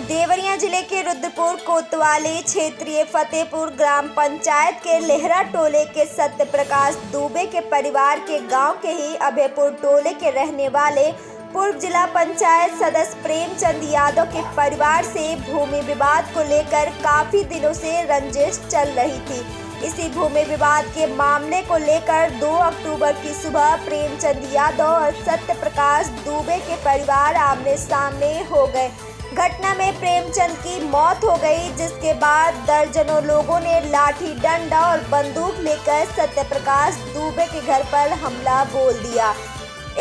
देवरिया जिले के रुद्रपुर कोतवाली क्षेत्रीय फतेहपुर ग्राम पंचायत के लेहरा टोले के सत्य प्रकाश दुबे के परिवार के गांव के ही अभयपुर टोले के रहने वाले पूर्व जिला पंचायत सदस्य प्रेमचंद यादव के परिवार से भूमि विवाद को लेकर काफी दिनों से रंजिश चल रही थी। इसी भूमि विवाद के मामले को लेकर 2 अक्टूबर की सुबह प्रेमचंद यादव और सत्य प्रकाश दुबे के परिवार आमने सामने हो गए। घटना में प्रेमचंद की मौत हो गई, जिसके बाद दर्जनों लोगों ने लाठी डंडा और बंदूक लेकर सत्य प्रकाश दुबे के घर पर हमला बोल दिया।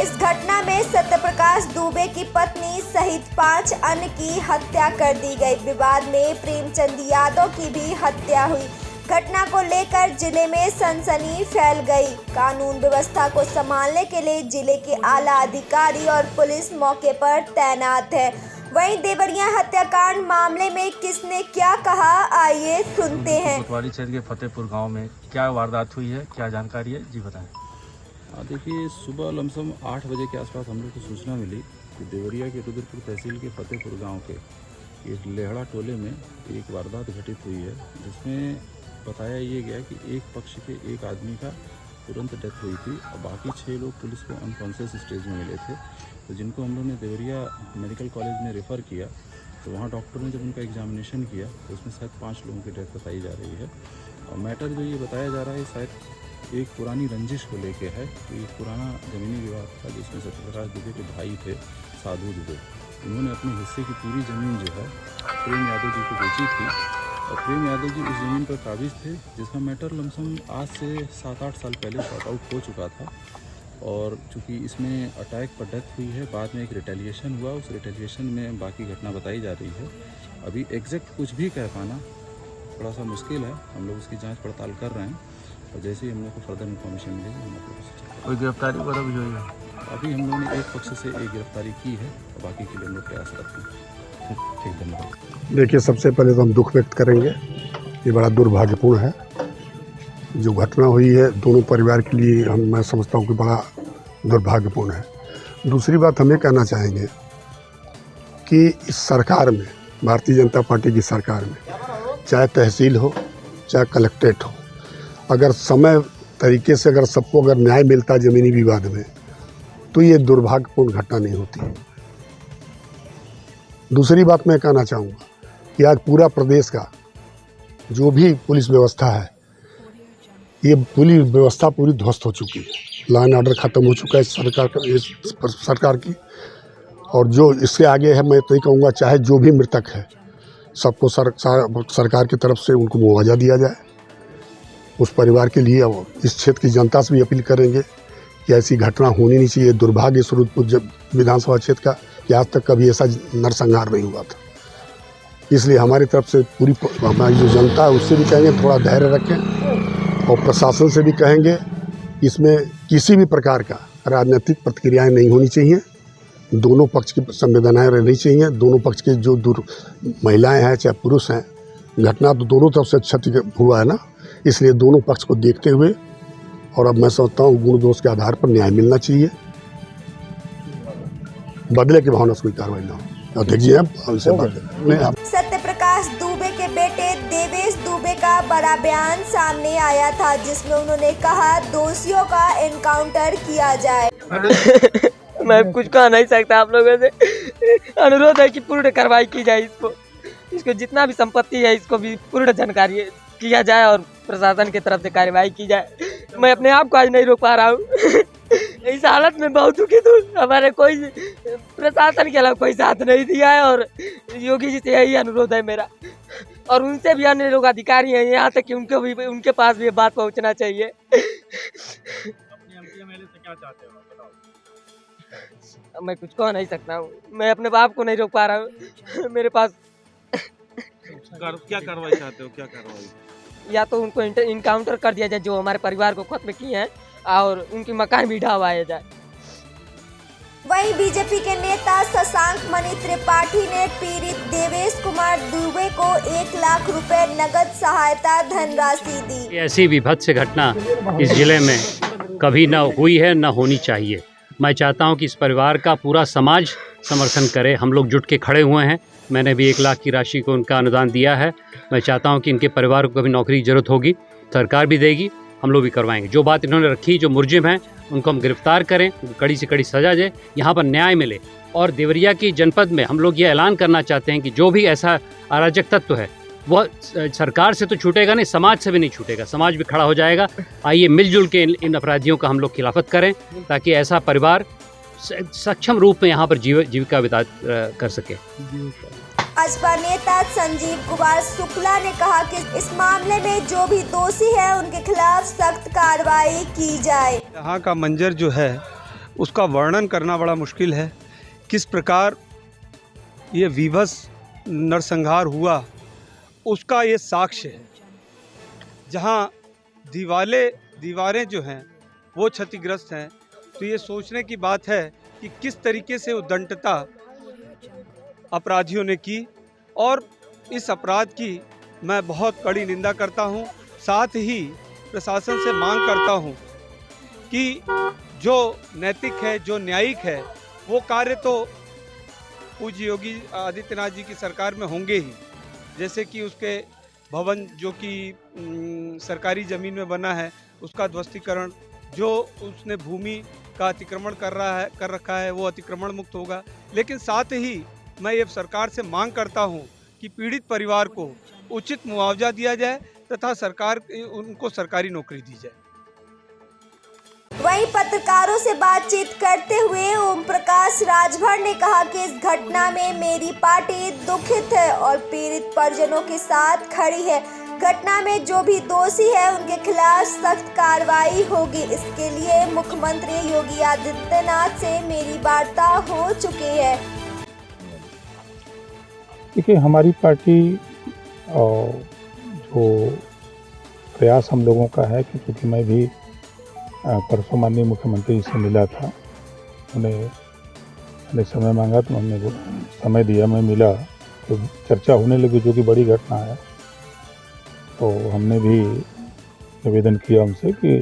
इस घटना में सत्य प्रकाश दुबे की पत्नी सहित 5 अन्य की हत्या कर दी गई। विवाद में प्रेमचंद यादव की भी हत्या हुई। घटना को लेकर जिले में सनसनी फैल गई। कानून व्यवस्था को संभालने के लिए जिले के आला अधिकारी और पुलिस मौके पर तैनात है। वहीं देवरिया हत्याकांड मामले में किसने क्या कहा, आइए सुनते हैं। कोतवाली क्षेत्र के फतेहपुर गांव में क्या वारदात हुई है, क्या जानकारी है, जी बताएं। देखिए, सुबह लमसम 8 बजे के आसपास हम लोग को सूचना मिली कि देवरिया के रुद्रपुर तहसील के फतेहपुर गांव के एक लेहड़ा टोले में एक वारदात घटित हुई है, जिसमें बताया ये गया कि एक पक्ष के एक आदमी का तुरंत डेथ हुई थी और बाकी 6 लोग पुलिस को अनकॉन्शियस स्टेज में मिले थे। तो जिनको हम लोग ने देवरिया मेडिकल कॉलेज में रेफ़र किया, तो वहाँ डॉक्टर ने जब उनका एग्जामिनेशन किया तो उसमें शायद 5 लोगों की डेथ बताई जा रही है। और मैटर जो ये बताया जा रहा है शायद एक पुरानी रंजिश को लेके है। तो एक पुराना ज़मीनी विवाद था जिसमें सत्य प्रकाश दुबे के भाई थे साधु दुबे। उन्होंने अपने हिस्से की पूरी ज़मीन जो है प्रेम यादव जी को बेची थी और प्रेम यादव जी उस ज़मीन पर काबिज थे, जिसका मैटर लमसम आज से 7-8 साल पहले सॉर्ट आउट हो चुका था। और चूँकि इसमें अटैक पर डेथ हुई है, बाद में एक रिटेलिएशन हुआ, उस रिटेलिएशन में बाकी घटना बताई जा रही है। अभी एग्जैक्ट कुछ भी कह पाना थोड़ा सा मुश्किल है। हम लोग उसकी जांच पड़ताल कर रहे हैं और जैसे ही हम लोग को फर्दर इन्फॉर्मेशन मिलेगी हम लोग कोई गिरफ्तारी वगैरह भी हुई है? अभी हम लोगों ने एक पक्ष से एक गिरफ्तारी की है और बाकी के लिए हम लोग प्रयास करते हैं। ठीक, धन्यवाद। देखिए, सबसे पहले तो हम दुख व्यक्त करेंगे। ये बड़ा दुर्भाग्यपूर्ण है जो घटना हुई है, दोनों परिवार के लिए मैं समझता हूँ कि बड़ा दुर्भाग्यपूर्ण है। दूसरी बात हम ये कहना चाहेंगे कि इस सरकार में, भारतीय जनता पार्टी की सरकार में, चाहे तहसील हो चाहे कलेक्ट्रेट हो, अगर समय तरीके से अगर सबको अगर न्याय मिलता ज़मीनी विवाद में, तो ये दुर्भाग्यपूर्ण घटना नहीं होती। दूसरी बात मैं कहना चाहूँगा कि आज पूरा प्रदेश का जो भी पुलिस व्यवस्था है, ये पुलिस व्यवस्था पूरी ध्वस्त हो चुकी है। लॉ एंड ऑर्डर ख़त्म हो चुका है सरकार की। और जो इससे आगे है, मैं तो ये कहूँगा, चाहे जो भी मृतक है सबको सरकार की तरफ से उनको मुआवजा दिया जाए। उस परिवार के लिए और इस क्षेत्र की जनता से भी अपील करेंगे कि ऐसी घटना होनी नहीं चाहिए। दुर्भाग्य इस रुद्रपुर विधानसभा क्षेत्र का कि आज तक कभी ऐसा नरसंहार नहीं हुआ था। इसलिए हमारी तरफ से पूरी हमारी जो जनता है उससे भी कहेंगे थोड़ा धैर्य रखें और प्रशासन से भी कहेंगे इसमें किसी भी प्रकार का राजनीतिक प्रतिक्रियाएं नहीं होनी चाहिए। दोनों पक्ष की संवेदनाएं रहनी चाहिए। दोनों पक्ष के जो महिलाएं हैं चाहे पुरुष हैं, घटना तो दोनों तरफ से क्षति हुआ है ना, इसलिए दोनों पक्ष को देखते हुए और अब मैं समझता हूँ गुण दोष के आधार पर न्याय मिलना चाहिए, बदले की भावना से कोई कार्रवाई ना हो। देखिए, सत्य प्रकाश दुबे के बेटे देवेश दुबे का बड़ा बयान सामने आया था, जिसमें उन्होंने कहा दोषियों का एनकाउंटर किया जाए। मैं कुछ कह नहीं सकता। आप लोगों से अनुरोध है कि पूर्ण कार्रवाई की जाए। इसको जितना भी संपत्ति है इसको भी पूर्ण जानकारी किया जाए और प्रशासन की तरफ से कार्रवाई की जाए। मैं अपने आप को आज नहीं रोक पा रहा हूँ। इस हालत में बहुत दुखी हूँ। हमारे कोई प्रशासन के अलावा कोई साथ नहीं दिया है और योगी जी से यही अनुरोध है मेरा, और उनसे भी अन्य लोग अधिकारी हैं यहाँ तक कि उनके पास भी ये बात पहुँचना चाहिए। क्या चाहते हो बताओ? मैं कुछ कह नहीं सकता हूँ। मैं अपने बाप को नहीं रोक पा रहा हूँ। मेरे पास क्या कार्रवाई चाहते हो? क्या कार्रवाई? या तो उनको इनकाउंटर कर दिया जाए जो हमारे परिवार को खत्म किए हैं, और उनकी मकान भी ढहवाया जाए। वहीं बीजेपी के नेता शशांक मणि त्रिपाठी ने पीड़ित देवेश कुमार दुबे को 1 लाख रुपए नगद सहायता धनराशि दी। ऐसी विभत्स घटना इस जिले में कभी न हुई है, न होनी चाहिए। मैं चाहता हूं कि इस परिवार का पूरा समाज समर्थन करे। हम लोग जुट के खड़े हुए हैं मैंने भी 1 लाख की राशि को उनका अनुदान दिया है। मैं चाहता हूं कि इनके परिवार को कभी नौकरी की ज़रूरत होगी, सरकार भी देगी, हम लोग भी करवाएंगे। जो बात इन्होंने रखी, जो मुलजिम हैं उनको हम गिरफ्तार करें, उनको कड़ी से कड़ी सजा दे, यहाँ पर न्याय मिले। और देवरिया की जनपद में हम लोग ये ऐलान करना चाहते हैं कि जो भी ऐसा अराजक तत्व है वह सरकार से तो छूटेगा नहीं, समाज से भी नहीं छूटेगा, समाज भी खड़ा हो जाएगा। आइए मिलजुल के इन अपराधियों का हम लोग खिलाफत करें, ताकि ऐसा परिवार सक्षम रूप में यहाँ पर जीविका बिता कर सके। भाजपा नेता संजीव कुमार शुक्ला ने कहा कि इस मामले में जो भी दोषी है उनके खिलाफ सख्त कार्रवाई की जाए। यहाँ का मंजर जो है उसका वर्णन करना बड़ा मुश्किल है। किस प्रकार ये विभत्स नरसंहार हुआ उसका ये साक्ष्य है। जहाँ दीवारें जो हैं वो क्षतिग्रस्त हैं, तो ये सोचने की बात है कि किस तरीके से उद्दंडता अपराधियों ने की, और इस अपराध की मैं बहुत कड़ी निंदा करता हूं। साथ ही प्रशासन से मांग करता हूं कि जो नैतिक है, जो न्यायिक है, वो कार्य तो पूज्य योगी आदित्यनाथ जी की सरकार में होंगे ही। जैसे कि उसके भवन जो कि सरकारी ज़मीन में बना है उसका ध्वस्तीकरण, जो उसने भूमि का अतिक्रमण कर रखा है वो अतिक्रमण मुक्त होगा। लेकिन साथ ही मैं ये सरकार से मांग करता हूँ कि पीड़ित परिवार को उचित मुआवजा दिया जाए तथा उनको सरकारी नौकरी दी जाए। वहीं पत्रकारों से बातचीत करते हुए ओम प्रकाश राजभर ने कहा कि इस घटना में मेरी पार्टी दुखित है और पीड़ित परिजनों के साथ खड़ी है। घटना में जो भी दोषी है उनके खिलाफ सख्त कार्रवाई होगी। इसके लिए मुख्यमंत्री योगी आदित्यनाथ से मेरी वार्ता हो चुकी है। देखिए, हमारी पार्टी जो प्रयास हम लोगों का है कि क्योंकि मैं भी परसों माननीय मुख्यमंत्री से मिला था, मैंने समय मांगा तो हमने वो समय दिया, मैं मिला तो चर्चा होने लगी, जो कि बड़ी घटना है। तो हमने भी निवेदन किया उनसे कि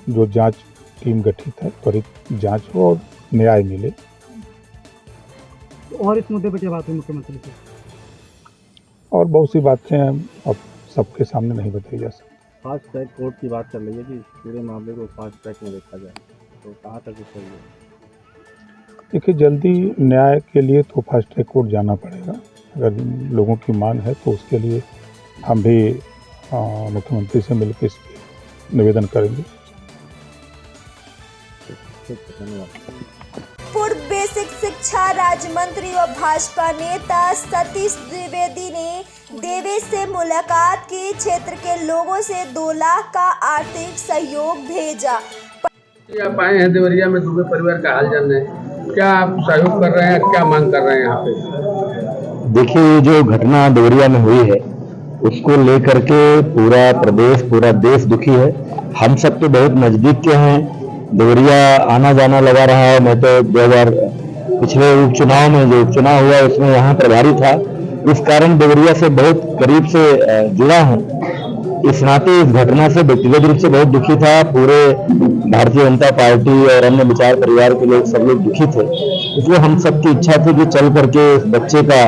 जो जांच टीम गठित है त्वरित जांच हो और न्याय मिले। और इस मुद्दे पर क्या बात हुई मुख्यमंत्री से? और बहुत सी बातें अब सबके सामने नहीं बताई जा सकती। फास्ट ट्रैक कोर्ट की बात कर रही है कि पूरे मामले को फास्ट ट्रैक में देखा जाए, तो कहाँ तक सही है? देखिए, जल्दी न्याय के लिए तो फास्ट ट्रैक कोर्ट जाना पड़ेगा। अगर लोगों की मांग है तो उसके लिए हम भी मुख्यमंत्री से मिलकर इस पर निवेदन करेंगे। पूर्व बेसिक शिक्षा राज्य मंत्री व भाजपा नेता सतीश द्विवेदी ने देवेश से मुलाकात की। क्षेत्र के लोगों से 2 लाख का आर्थिक सहयोग भेजा। आप आए हैं देवरिया में दुबे परिवार का हाल जानने, क्या आप सहयोग कर रहे हैं, क्या मांग कर रहे हैं यहाँ पे? देखिए, जो घटना देवरिया में हुई है उसको लेकर के पूरा प्रदेश, पूरा देश दुखी है। हम सब तो बहुत नजदीक के हैं, देवरिया आना जाना लगा रहा है। मैं तो 2000 पिछले उपचुनाव में जो उपचुनाव हुआ उसमें यहाँ प्रभारी था, इस कारण देवरिया से बहुत करीब से जुड़ा हूँ। इस नाते इस घटना से व्यक्तिगत रूप से बहुत दुखी था। पूरे भारतीय जनता पार्टी और अन्य विचार परिवार के लोग सब लोग दुखी थे। इसलिए हम सबकी इच्छा थी कि चल करके इस बच्चे का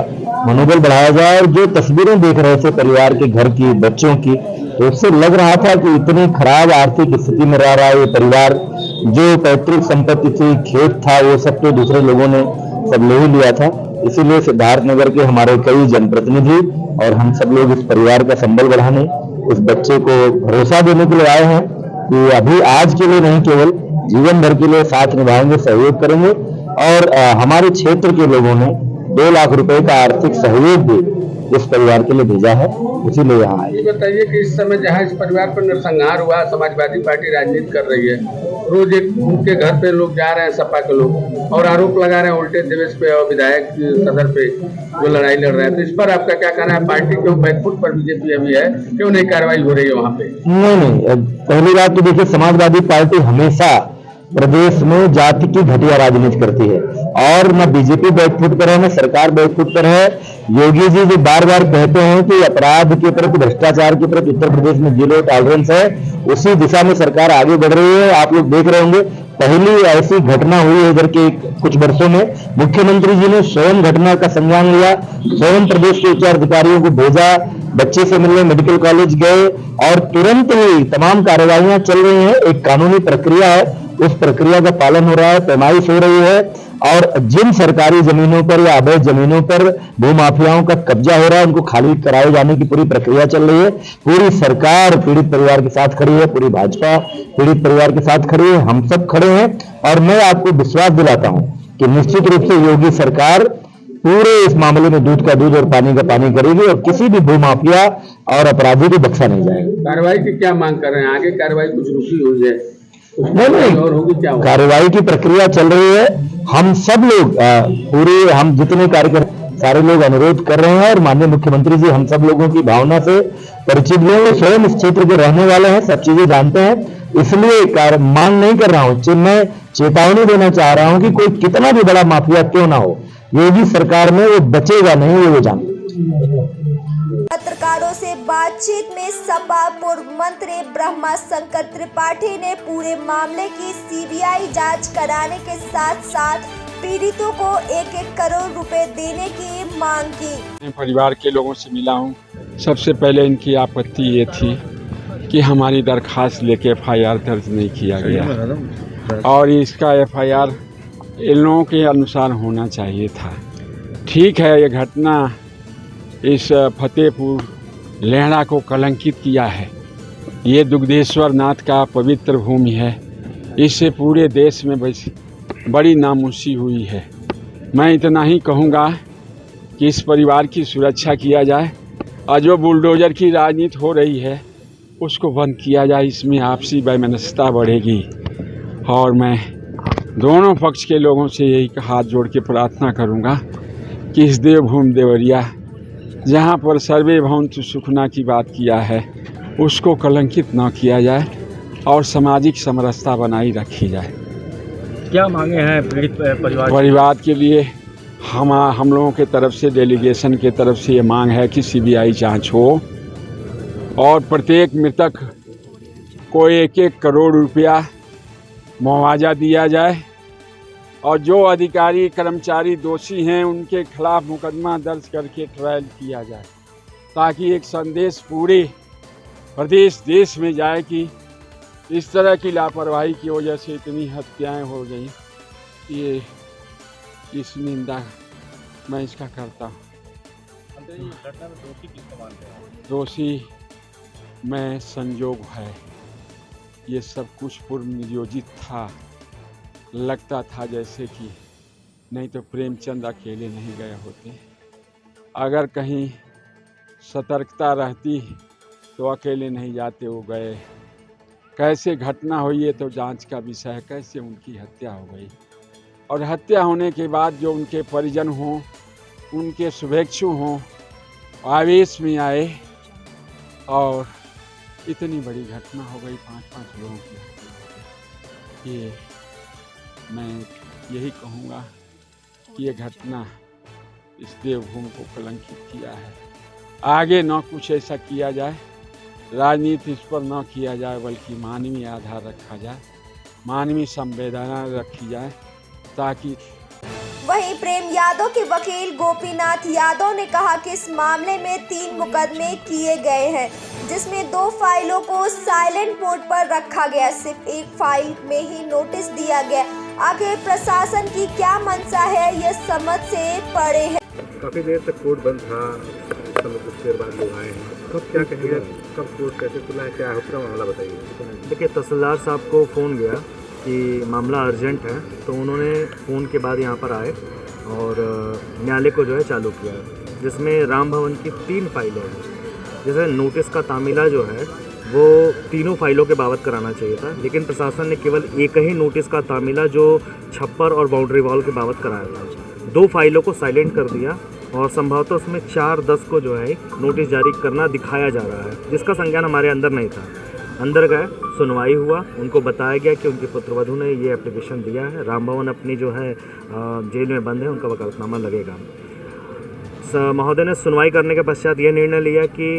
मनोबल बढ़ाया जाए। और जो तस्वीरें देख रहे थे परिवार के घर की, बच्चों की, तो उससे लग रहा था कि इतनी खराब आर्थिक स्थिति में रह रहा है ये परिवार। जो पैतृक संपत्ति थी, खेत था, वो सब तो दूसरे लोगों ने सब ले ही लिया था। इसीलिए सिद्धार्थनगर के हमारे कई जनप्रतिनिधि और हम सब लोग इस परिवार का संबल बढ़ाने, उस बच्चे को भरोसा देने के लिए आए हैं कि अभी आज के लिए नहीं, केवल जीवन भर के लिए साथ निभाएंगे, सहयोग करेंगे। और हमारे क्षेत्र के लोगों ने 2 लाख रुपए का आर्थिक सहयोग भी इस परिवार के लिए भेजा है, इसीलिए यहाँ आए। ये बताइए कि इस समय जहाँ इस परिवार पर नरसंहार हुआ, समाजवादी पार्टी राजनीति कर रही है, रोज एक उनके घर पे लोग जा रहे हैं, सपा के लोग, और आरोप लगा रहे हैं उल्टे देवेश पे और विधायक सदर पे जो लड़ाई लड़ रहे हैं। तो इस पर आपका क्या कहना है? पार्टी क्यों बैकफुट पर बीजेपी अभी है, क्यों नहीं कार्रवाई हो रही है वहाँ पे? नहीं, पहली बात तो देखिए, समाजवादी पार्टी हमेशा प्रदेश में जाति की घटिया राजनीति करती है, और न बीजेपी बैकफुट पर है, न सरकार बैकफुट पर है। योगी जी जो बार बार कहते हैं कि अपराध के प्रति, भ्रष्टाचार के प्रति उत्तर प्रदेश में 0 टॉलरेंस है, उसी दिशा में सरकार आगे बढ़ रही है। आप लोग देख रहे होंगे पहली ऐसी घटना हुई है इधर के कुछ वर्षों में। मुख्यमंत्री जी ने स्वयं घटना का संज्ञान लिया, स्वयं प्रदेश के उच्च अधिकारियों को भेजा, बच्चे से मिलने मेडिकल कॉलेज गए और तुरंत ही तमाम कार्रवाइयां चल रही हैं। एक कानूनी प्रक्रिया है, उस प्रक्रिया का पालन हो रहा है, पैमाइश हो रही है और जिन सरकारी जमीनों पर या अवैध जमीनों पर भूमाफियाओं का कब्जा हो रहा है उनको खाली कराए जाने की पूरी प्रक्रिया चल रही है। पूरी सरकार पीड़ित परिवार के साथ खड़ी है, पूरी भाजपा पीड़ित परिवार के साथ खड़ी है, हम सब खड़े हैं और मैं आपको विश्वास दिलाता हूं कि निश्चित रूप से योगी सरकार पूरे इस मामले में दूध का दूध और पानी का पानी करेगी और किसी भी भूमाफिया और अपराधी को बख्शा नहीं जाएगा। कार्रवाई की क्या मांग कर रहे हैं? आगे कार्रवाई कुछ रुकी हुई है? नहीं, और होगी क्या? कार्रवाई की प्रक्रिया चल रही है। हम सब लोग पूरे हम जितने कार्यकर्ता सारे लोग अनुरोध कर रहे हैं और माननीय मुख्यमंत्री जी हम सब लोगों की भावना से परिचित हैं, वो स्वयं इस क्षेत्र के रहने वाले हैं, सब चीजें जानते हैं, इसलिए मांग नहीं कर रहा हूं। मैं चेतावनी देना चाह रहा हूं कि कोई कितना भी बड़ा माफिया क्यों ना हो, योगी सरकार में वो बचेगा नहीं, वो जानते। पत्रकारों से बातचीत में सपा पूर्व मंत्री ब्रह्मा शंकर त्रिपाठी ने पूरे मामले की सीबीआई जांच कराने के साथ साथ पीड़ितों को 1-1 करोड़ रुपए देने की मांग की। मैं परिवार के लोगों से मिला हूं। सबसे पहले इनकी आपत्ति ये थी कि हमारी दरखास्त लेके FIR दर्ज नहीं किया गया और इसका FIR इन लोगों के अनुसार होना चाहिए था। ठीक है, ये घटना इस फतेहपुर लेहड़ा को कलंकित किया है। ये दुग्धेश्वर नाथ का पवित्र भूमि है, इससे पूरे देश में बड़ी नामूसी हुई है। मैं इतना ही कहूँगा कि इस परिवार की सुरक्षा किया जाए और जो बुलडोजर की राजनीति हो रही है उसको बंद किया जाए। इसमें आपसी वैमनस्यता बढ़ेगी और मैं दोनों पक्ष के लोगों से यही हाथ जोड़ के प्रार्थना करूँगा कि इस देवभूमि देवरिया जहाँ पर सर्वे भवन्तु सुखना की बात किया है उसको कलंकित न किया जाए और सामाजिक समरसता बनाई रखी जाए। क्या मांगे हैं पीड़ित परिवार के लिए? हम लोगों के तरफ से डेलीगेशन के तरफ से ये मांग है कि CBI जांच हो और प्रत्येक मृतक को 1-1 करोड़ रुपया मुआवजा दिया जाए और जो अधिकारी कर्मचारी दोषी हैं उनके खिलाफ मुकदमा दर्ज करके ट्रायल किया जाए ताकि एक संदेश पूरे प्रदेश देश में जाए कि इस तरह की लापरवाही की वजह से इतनी हत्याएं हो गई। ये इस निंदा मैं इसका करता हूँ। दोषी मैं संजोग है, ये सब कुछ पूर्व नियोजित था। लगता था जैसे कि नहीं तो प्रेमचंद अकेले नहीं गए होते। अगर कहीं सतर्कता रहती तो अकेले नहीं जाते, वो गए। कैसे घटना हुई है तो जांच का विषय है, कैसे उनकी हत्या हो गई और हत्या होने के बाद जो उनके परिजन हों, उनके शुभेच्छु हों, आवेश में आए और इतनी बड़ी घटना हो गई 5-5 लोगों की। ये मैं यही कहूँगा कि ये घटना इस देवभूमि को कलंकित किया है। आगे न कुछ ऐसा किया जाए, राजनीति इस पर न किया जाए, बल्कि मानवीय आधार रखा जाए, मानवीय संवेदना रखी जाए ताकि। वहीं प्रेम यादव के वकील गोपीनाथ यादव ने कहा कि इस मामले में 3 मुकदमे किए गए हैं, जिसमें 2 फाइलों को साइलेंट मोड पर रखा गया, सिर्फ 1 फाइल में ही नोटिस दिया गया। आखिर प्रशासन की क्या मंशा है, ये समझ से परे है। काफ़ी देर तक कोर्ट बंद था, कुछ देर बाद लोग आए हैं, कब क्या कहेंगे, कब कोर्ट कैसे खुला है, क्या है पूरा मामला बताइए। देखिए, तहसीलदार साहब को फ़ोन गया कि मामला अर्जेंट है, तो उन्होंने फ़ोन के बाद यहाँ पर आए और न्यायालय को जो है चालू किया, जिसमें राम भवन की 3 फाइलें हैं। जैसे नोटिस का तामीला जो है वो तीनों फाइलों के बाबत कराना चाहिए था, लेकिन प्रशासन ने केवल एक ही नोटिस का तामीला जो छप्पर और बाउंड्री वॉल के बाबत कराया था। 2 फाइलों को साइलेंट कर दिया और संभवतः उसमें 4-10 को जो है नोटिस जारी करना दिखाया जा रहा है, जिसका संज्ञान हमारे अंदर नहीं था। अंदर गए, सुनवाई हुआ, उनको बताया गया कि उनकी पुत्रवधू ने ये एप्लीकेशन दिया है, राम भवन अपनी जो है जेल में बंद है, उनका वकालतनामा लगेगा। महोदय ने सुनवाई करने के पश्चात ये निर्णय लिया कि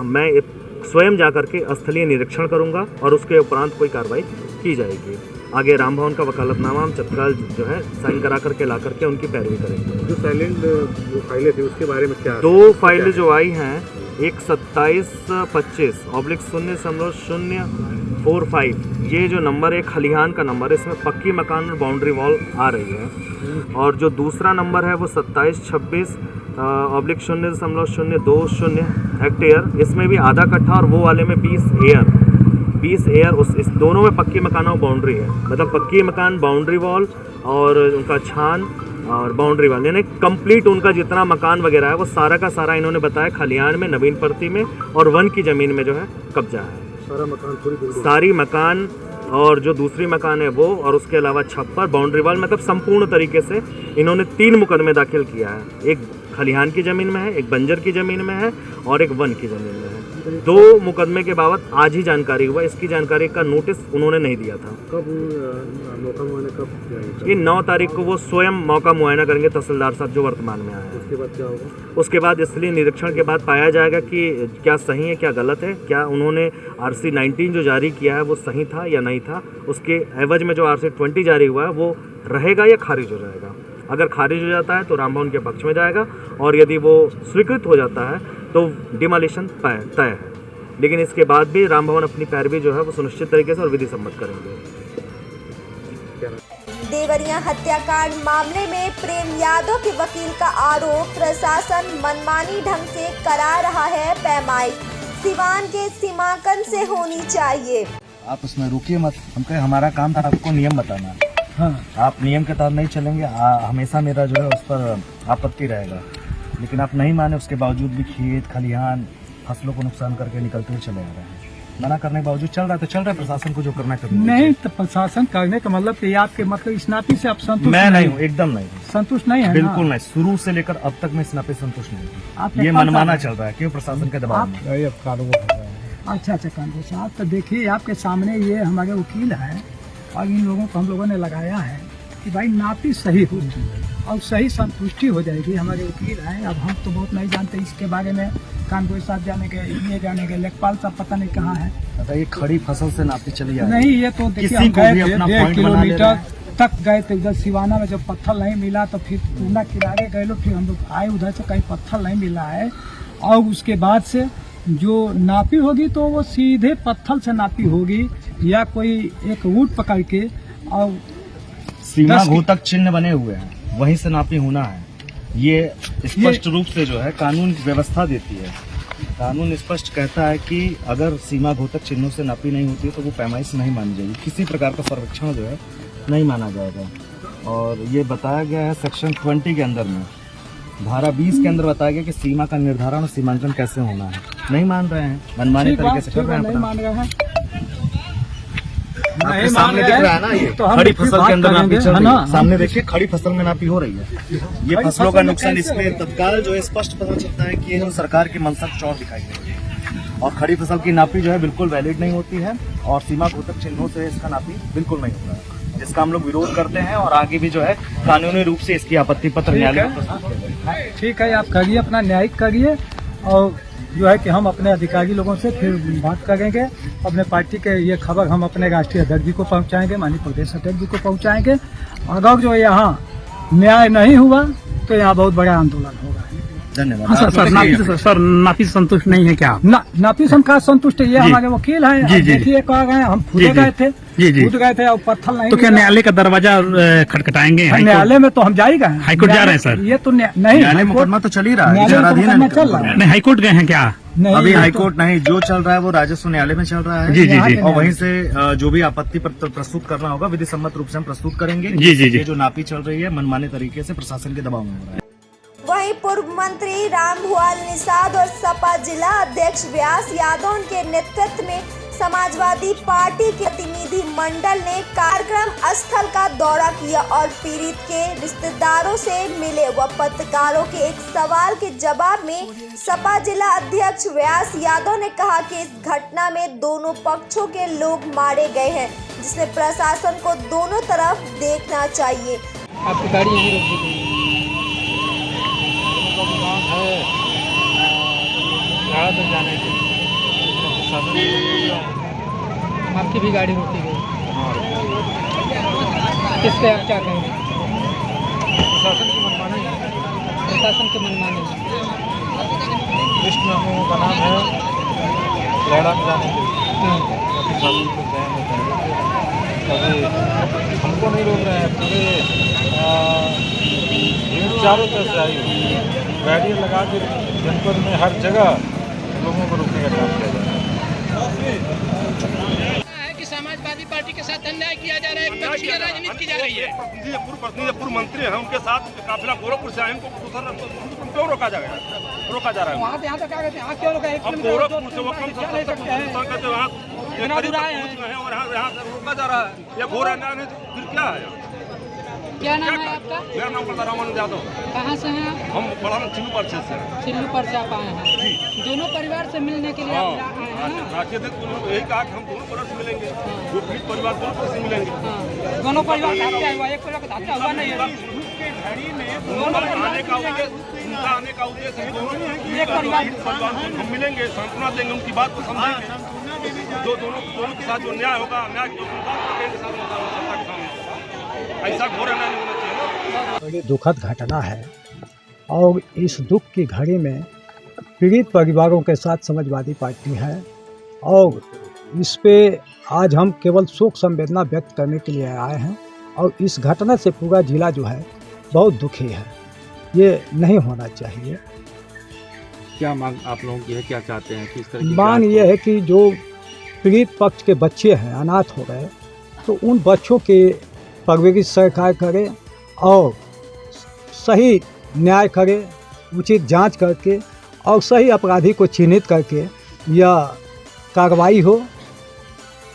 मैं स्वयं जाकर के स्थलीय निरीक्षण करूंगा और उसके उपरांत कोई कार्रवाई की जाएगी। आगे राम भवन का वकालतनामा हम तत्काल जो है साइन करा करके ला करके उनकी पैरवी करेंगे। जो साइलेंट जो फाइलें थी उसके बारे में क्या? 2 फाइलें जो आई हैं, एक 2725/0.045, ये जो नंबर है खलिहान का नंबर है, इसमें पक्की मकान और बाउंड्री वॉल आ रही है। और जो दूसरा नंबर है वो 2726/0.020 हेक्टेयर, इसमें भी आधा कट्ठा और वो वाले में 20 एयर इस दोनों में पक्की मकान और बाउंड्री है। मतलब पक्की मकान, बाउंड्री वॉल और उनका छान और बाउंड्री वॉल, यानी कंप्लीट उनका जितना मकान वगैरह है वो सारा का सारा इन्होंने बताया खलिहान में, नवीन परती में और वन की ज़मीन में जो है कब्जा है। सारा मकान, पूरी बिल्डिंग, सारी मकान और जो दूसरी मकान है वो, और उसके अलावा छप्पर, बाउंड्री वॉल, मतलब संपूर्ण तरीके से इन्होंने 3 मुकदमे दाखिल किया है। एक खलिहान की ज़मीन में है, एक बंजर की ज़मीन में है और एक वन की ज़मीन में है। 2 मुकदमे के बाबत आज ही जानकारी हुआ। इसकी जानकारी का नोटिस उन्होंने नहीं दिया था। कब मौका मुआयना कब जाएगा? ये 9 तारीख को वो स्वयं मौका मुआयना करेंगे, तहसीलदार साहब जो वर्तमान में आए हैं। उसके बाद क्या होगा? उसके बाद इसलिए निरीक्षण के बाद पाया जाएगा कि क्या सही है, क्या गलत है, क्या उन्होंने RC 19 जो जारी किया है वो सही था या नहीं था। उसके एवज में जो RC 20 जारी हुआ है वो रहेगा या खारिज हो जाएगा। अगर खारिज हो जाता है तो राम भवन के पक्ष में जाएगा, और यदि वो स्वीकृत हो जाता है तो डिमोलिशन तय है। लेकिन इसके बाद भी राम भवन अपनी पैरवी जो है वो सुनिश्चित तरीके से और विधि सम्मत करेंगे। देवरिया हत्याकांड मामले में प्रेम यादव के वकील का आरोप, प्रशासन मनमानी ढंग से करा रहा है पैमाई, सिवान के सीमांकन से होनी चाहिए। आप उसमें रुकिए मत, हम कहे हमारा काम था आपको नियम बताना। हाँ। आप नियम के तहत नहीं चलेंगे, हमेशा मेरा जो है उस पर आपत्ति रहेगा। लेकिन आप नहीं माने, उसके बावजूद भी खेत खलिहान फसलों को नुकसान करके निकलते हुए चले आ रहे हैं। मना करने के बावजूद चल रहा है तो चल रहा है, प्रशासन को जो करना है नहीं। तो प्रशासन करने का मतलब कि आपके मतलब इस नाते से आप संतुष्ट? मैं नहीं हूँ, एकदम नहीं संतुष्ट नहीं है, बिल्कुल नहीं। शुरू से लेकर अब तक मैं इस नाते संतुष्ट नहीं हूँ। ये मनमाना चल रहा है, क्यों? प्रशासन के दबाव में। अच्छा कानून साहब, तो देखिए आपके सामने ये हमारे वकील हैं और इन लोगों को हम लोगों ने लगाया है कि भाई नापी सही हो और सही संतुष्टि हो जाएगी। हमारे वकील हैं, अब हम तो बहुत नहीं जानते इसके बारे में। कानपुर साहब जाने के, ये जाने के, लेखपाल साहब पता नहीं कहाँ है। ये खड़ी फसल से नापी चली जाए नहीं, ये तो देखिए हम गए थे 1.5 किलोमीटर तक गए थे उधर सिवाना में, जब पत्थर नहीं मिला तो फिर पूना किनारे गए लोग, फिर हम लोग आए उधर से, कहीं पत्थर नहीं मिला है। और उसके बाद से जो नापी होगी तो वो सीधे पत्थर से नापी होगी या कोई एक ऊँट पकड़ के, और सीमा घोतक चिन्ह बने हुए हैं, वहीं से नापी होना है। ये स्पष्ट रूप से जो है कानून व्यवस्था देती है। कानून स्पष्ट कहता है कि अगर सीमा घोतक चिन्हों से नापी नहीं होती है तो वो पैमाइश नहीं मानी जाएगी, किसी प्रकार का सर्वेक्षण जो है नहीं माना जाएगा। और ये बताया गया है सेक्शन 20 के अंदर में, धारा 20 के अंदर बताया गया कि सीमा का निर्धारण और सीमांकन कैसे होना है। नहीं मान रहे हैं, मनमानी तरीके से कर रहे हैं। नहीं मान रहे हैं, आपके सामने दिख रहा है ना, ये तो खड़ी फसल के अंदर नापी चल रही है। सामने देखिए, खड़ी फसल में नापी हो रही है। ये फसलों का नुकसान, इसमें तत्काल जो है स्पष्ट पता चलता है कि ये सरकार की मंशा चौड़ दिखाई दे रही है। और खड़ी फसल की नापी जो है बिल्कुल वैलिड नहीं होती है, और सीमा घोतक चिन्हों से इसका नापी बिल्कुल नहीं होता है, जिसका हम लोग विरोध करते हैं। और आगे भी जो है कानूनी रूप से इसकी आपत्ति पत्र न्यायालय में प्रस्तुत करेंगे। ठीक है, आप करिए, अपना न्यायिक करिए, और जो है कि हम अपने अधिकारी लोगों से फिर बात करेंगे। अपने पार्टी के ये खबर हम अपने राष्ट्रीय अध्यक्ष जी को पहुंचाएंगे, माननीय प्रदेश अध्यक्ष जी को पहुंचाएंगे। अगर जो यहाँ न्याय नहीं हुआ तो यहाँ बहुत बड़ा आंदोलन होगा। धन्यवाद। हाँ, सर नापी संतुष्ट नहीं है क्या? नापी से हम कहा संतुष्ट है, ये हमारे वकील हैं। देखिए कह गए, हम खुद गए थे, कूद गए थे और पत्थर नहीं। तो क्या न्यायालय का दरवाजा खटखटाएंगे? न्यायालय में तो हम जाएगा, हाईकोर्ट जा रहे हैं सर। ये तो नहीं, न्यायालय मुकदमा तो चल ही रहा है, नहीं हाईकोर्ट गए हैं क्या? अभी हाईकोर्ट नहीं, जो चल रहा है वो राजस्व न्यायालय में चल रहा है। जी। और वहीं से जो भी आपत्ति पत्र प्रस्तुत करना होगा विधि सम्मत रूप से हम प्रस्तुत करेंगे। जी। ये जो नापी चल रही है मनमाने तरीके से प्रशासन के दबाव में हो रहा है। वहीं पूर्व मंत्री रामभुआल निषाद और सपा जिला अध्यक्ष व्यास यादव के नेतृत्व में समाजवादी पार्टी के प्रतिनिधि मंडल ने कार्यक्रम स्थल का दौरा किया और पीड़ित के रिश्तेदारों से मिले। व पत्रकारों के एक सवाल के जवाब में सपा जिला अध्यक्ष व्यास यादव ने कहा कि इस घटना में दोनों पक्षों के लोग मारे गए हैं, जिसमें प्रशासन को दोनों तरफ देखना चाहिए। आपकी गाड़ी यहीं रोक दी गई तो जाने के आपकी भी गाड़ी रोकी गई। इस पे आप क्या कहेंगे? प्रशासन की मनमानी है। प्रशासन की मनमानी लिस्ट में हम लोगों का नाम है लहड़ा में जाने के लिए, काफ़ी सालों से गए हैं पहले, अभी हमको नहीं रोक रहे हैं। पूरे भीड़ चारों तरफ से आई हुई है, बैरियर लगा के जनपद में हर जगह लोगों को रोकने का काम किया जा रहा है। समाजवादी पार्टी के साथ अन्याय किया जा रहा है, पक्षीय राजनीति की जा रही है। पूर्व मंत्री हैं, उनके साथ काफिला गोरखपुर से आए, उनको क्यों रोका जा रहा है? वहाँ से यहाँ तक क्या कहते हैं? क्यों रोका? अब गोरखपुर से वो कम से कम और यहाँ रोका जा रहा है, ये घोर अन्याय है। फिर क्या है? क्या नाम है आपका? मेरा नाम प्रधान रामानंद यादव। कहाँ से हैं आप? हम बड़ा चिल्लू परिषद से। चिल्लू पर से आप आए हैं? दोनों परिवार से मिलने के लिए आप आए हैं? यही कहा कि हम दोनों परिवार से मिलेंगे, जो पीड़ित परिवार दोनों तरफ से मिलेंगे। दोनों परिवार का हत्या हुआ, एक परिवार का हत्या हुआ नहीं है। आने का उद्देश्य है एक परिवार हम मिलेंगे, सांत्वना देंगे, उनकी बात को समझेंगे। दोनों के साथ जो न्याय होगा, न्याय की बात के साथ सत्ता के सामने ऐसा घोर अन्याय नहीं होना चाहिए। बड़ी दुखद घटना है और इस दुख की घड़ी में पीड़ित परिवारों के साथ समाजवादी पार्टी है और इस पे आज हम केवल शोक संवेदना व्यक्त करने के लिए आए हैं और इस घटना से पूरा जिला जो है बहुत दुखी है। ये नहीं होना चाहिए। क्या मांग आप लोगों की है, क्या चाहते हैं, किस तरह की मांग ये है कि जो पीड़ित पक्ष के बच्चे हैं, अनाथ हो गए, तो उन बच्चों के परवरिश सरकार करे और सही न्याय करे, उचित जांच करके और सही अपराधी को चिन्हित करके यह कार्रवाई हो।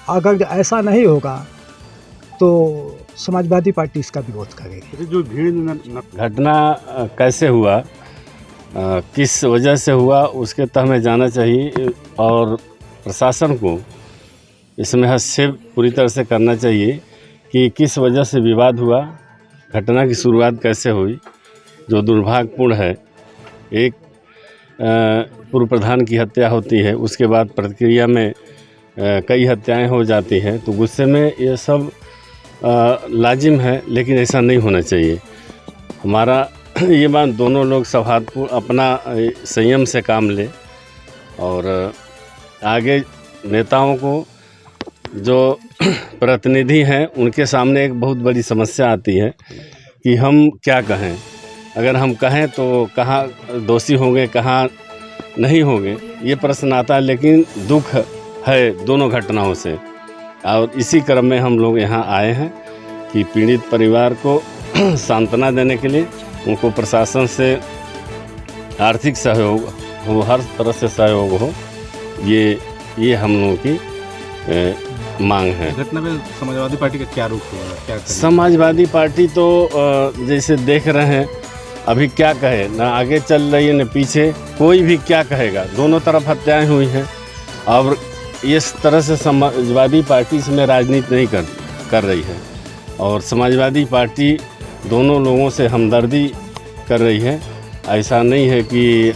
अगर ऐसा नहीं होगा तो समाजवादी पार्टी इसका विरोध करेगी। जो भीड़ घटना कैसे हुआ, किस वजह से हुआ, उसके तह में जाना चाहिए और प्रशासन को इसमें हस्तक्षेप पूरी तरह से करना चाहिए कि किस वजह से विवाद हुआ, घटना की शुरुआत कैसे हुई। जो दुर्भाग्यपूर्ण है, एक पूर्व प्रधान की हत्या होती है, उसके बाद प्रतिक्रिया में कई हत्याएं हो जाती हैं, तो गुस्से में ये सब लाजिम है, लेकिन ऐसा नहीं होना चाहिए। हमारा ये बात दोनों लोग सौहार्दपूर्ण अपना संयम से काम ले और आगे नेताओं को जो प्रतिनिधि हैं उनके सामने एक बहुत बड़ी समस्या आती है कि हम क्या कहें। अगर हम कहें तो कहाँ दोषी होंगे, कहाँ नहीं होंगे, ये प्रश्न आता है। लेकिन दुख है दोनों घटनाओं से और इसी क्रम में हम लोग यहाँ आए हैं कि पीड़ित परिवार को सांत्वना देने के लिए उनको प्रशासन से आर्थिक सहयोग हो, हर तरह से सहयोग हो, ये हम लोगों की मांग है। घटना में समाजवादी पार्टी का क्या रुख हुआ, क्या करें? समाजवादी समाजवादी पार्टी तो जैसे देख रहे हैं अभी क्या कहे, ना आगे चल रही है न पीछे, कोई भी क्या कहेगा। दोनों तरफ हत्याएं हुई हैं और इस तरह से समाजवादी पार्टी इसमें राजनीति नहीं कर रही है और समाजवादी पार्टी दोनों लोगों से हमदर्दी कर रही है। ऐसा नहीं है कि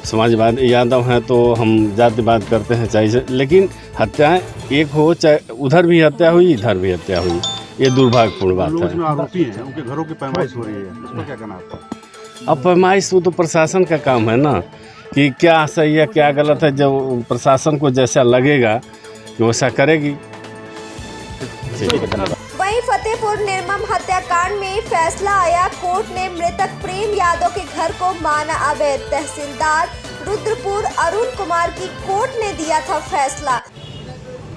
समाजवादी यादव हैं तो हम जातिवाद करते हैं चाहिए, लेकिन हत्याएं एक हो, चाहे उधर भी हत्या हुई इधर भी हत्या हुई, ये दुर्भाग्यपूर्ण बात है। आरोपी हैं, उनके घरों की पैमाइश हो रही है, उस पर क्या कहना आपका? अब पैमाइश तो प्रशासन का काम है ना कि क्या सही है क्या गलत है। जब प्रशासन को जैसा लगेगा वैसा करेगी। वहीं फतेहपुर निर्मम हत्याकांड में फैसला आया। कोर्ट ने मृतक प्रेम यादव के घर को माना अवैध। तहसीलदार रुद्रपुर अरुण कुमार की कोर्ट ने दिया था फैसला।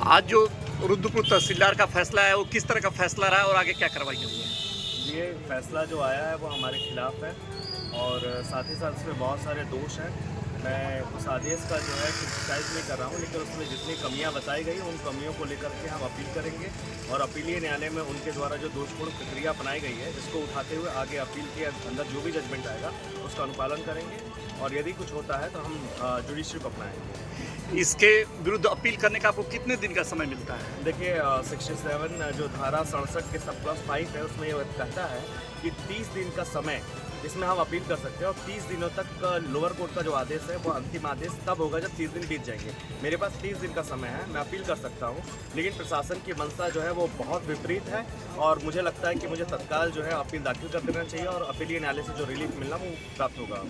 आज जो रुद्रपुर तहसीलदार का फैसला है वो किस तरह का फैसला रहा है और आगे क्या कार्रवाई होगी? ये फैसला जो आया है वो हमारे खिलाफ है और साथ ही साथ इसमें बहुत सारे दोष हैं। मैं उस आदेश का जो है क्रिटिसाइज नहीं कर रहा हूँ, लेकिन उसमें जितनी कमियां बताई गई उन कमियों को लेकर के हम अपील करेंगे और अपीलीय न्यायालय में उनके द्वारा जो दोषपूर्ण प्रक्रिया अपनाई गई है इसको उठाते हुए आगे अपील के अंदर जो भी जजमेंट आएगा उसका अनुपालन करेंगे और यदि कुछ होता है तो हम जुडिशरी को अपनाएंगे। इसके विरुद्ध अपील करने का आपको कितने दिन का समय मिलता है? देखिए 67 जो धारा 67 के सब +5 है उसमें ये कहता है कि 30 दिन का समय इसमें हम अपील कर सकते हैं और 30 दिनों तक लोअर कोर्ट का जो आदेश है वो अंतिम आदेश तब होगा जब 30 दिन बीत जाएंगे। मेरे पास 30 दिन का समय है, मैं अपील कर सकता हूँ, लेकिन प्रशासन की मंशा जो है वो बहुत विपरीत है और मुझे लगता है कि मुझे तत्काल जो है अपील दाखिल कर देना चाहिए और अपीलीय न्यायालय से जो रिलीफ मिलना वो प्राप्त होगा।